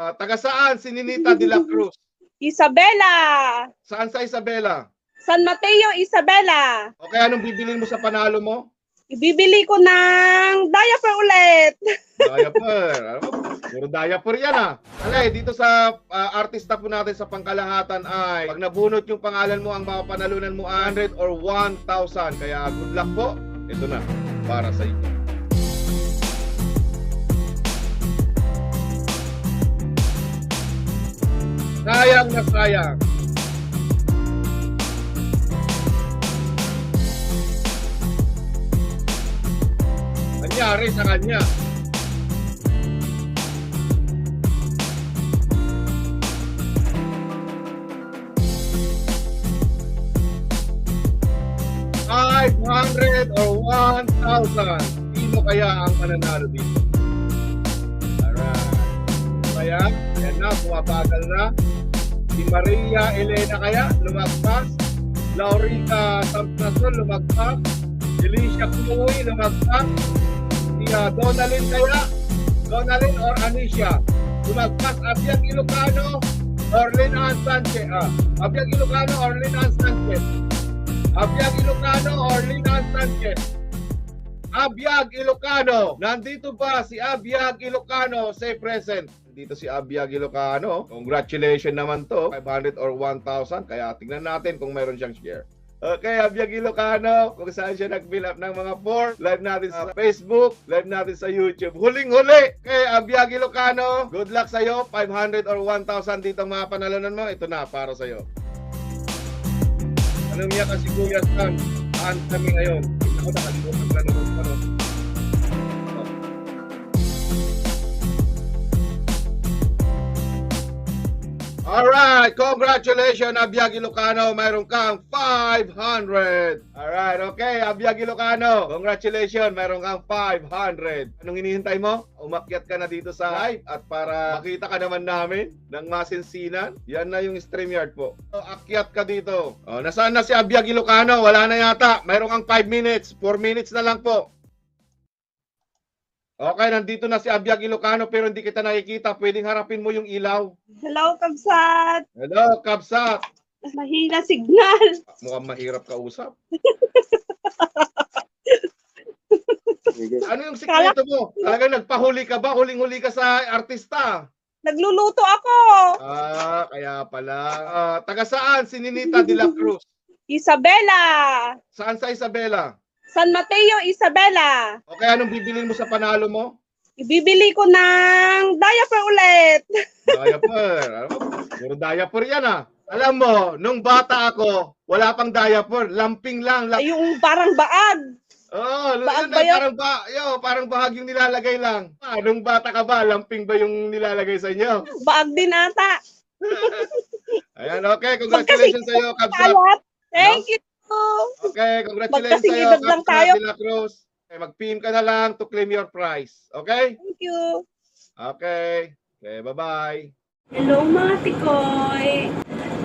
Taga saan si Ninita de la Cruz? Isabela. Saan sa Isabela? San Mateo, Isabela. Okay, anong bibilin mo sa panalo mo? Ibibili ko ng diaper ulit. Diaper. Ano? Puro diaper yan ah. Alay, dito sa artista po natin sa pangkalahatan ay pag nabunot yung pangalan mo, ang mapapanalunan mo 100 or 1,000. Kaya good luck po. Ito na, para sa inyo. Sayang na sayang. Nangyari sa kanya. $500 or 1,000. Sino kaya ang mananalo dito? Alright. Kaya, yan na, bumabagal na. Si Maria Elena kaya, lumagpas. Laurica Samson, lumagpas. Alicia Chloe, lumagpas. Si Donalyn kaya, Donalyn or Anisha, lumagpas. Abiag Ilocano, Orlin Ann Sanchez. Abiag Ilocano, Orlin Ann Sanchez. Abiag Ilocano, Orlin Ann Sanchez. Abiag Ilocano. Nandito ba si Abiag Ilocano? Say present. Dito si Abiag Ilocano. Congratulations naman to. 500 or 1,000. Kaya tingnan natin kung mayroon siyang share. Okay, Abiag Ilocano, kung saan siya nag-fill up ng mga form. Live natin sa Facebook, live natin sa YouTube. Huling-huli kay Abiag Ilocano. Good luck sa'yo. 500 or 1,000 dito ang mga panalonan mo. Ito na, para sa'yo. Anong niya kasi Kuya Stan? Saan kami ngayon? Ako nakalimutan ka naman pa no? Alright, congratulations Abiag Ilocano, mayroon kang 500. Alright, okay, Abiag Ilocano, congratulations, mayroon kang 500. Anong hinihintay mo? Umakyat ka na dito sa live at para makita ka naman namin ng masinsinan. Yan na yung StreamYard po. So, akyat ka dito. Nasaan na si Abiag Ilocano? Wala na yata. Mayroon kang 5 minutes. 4 minutes na lang po. Okay, nandito na si Abiag Ilocano pero hindi kita nakikita. Pwedeng harapin mo yung ilaw. Hello, Kabsat. Hello, Kabsat. Mahina signal. Mukhang mahirap kausap. Ano yung sikreto mo? Talagang nagpahuli ka ba? Huling-huli ka sa artista? Nagluluto ako. Kaya pala. Taga saan si Ninita de la Cruz? Isabela. Saan sa Isabela? San Mateo, Isabela. Okay, anong bibilin mo sa panalo mo? Ibibili ko ng diaper ulit. Diaper. Ano? Puro diaper yan ah. Alam mo, nung bata ako, wala pang diaper. Lamping lang. Ay, yung parang baag. Baag ba yun? Parang bahag yung nilalagay lang. Nung bata ka ba, lamping ba yung nilalagay sa inyo? Baag din ata. Ayan, okay. Congratulations sa iyo, Kabsat. Thank you. Okay, congratulations sa iyo, Kabsat de la Cruz. Okay, mag-PM ka na lang to claim your prize. Okay? Thank you. Okay. Okay, bye-bye. Hello mga tikoy!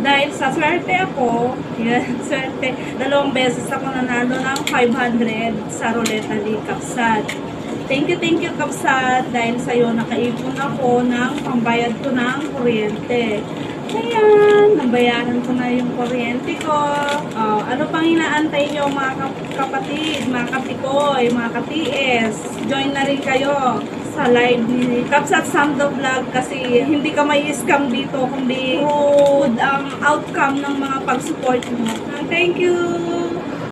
Dahil sa swerte ako, yan, swerte, 2 beses ako nanalo ng 500 sa Ruleta ni Kabsat. Thank you Kabsat, dahil sa'yo nakaipon ako ng pambayad ko ng kuryente. Ayan, nabayaran ko na yung kuryente ko. Ano pang inaantay nyo mga kapatid, mga katikoy, mga ka-TS? Join na rin kayo sa live ni Kabsat Samdo Vlog kasi hindi ka may scam dito kundi good outcome ng mga pag-support mo. Thank you!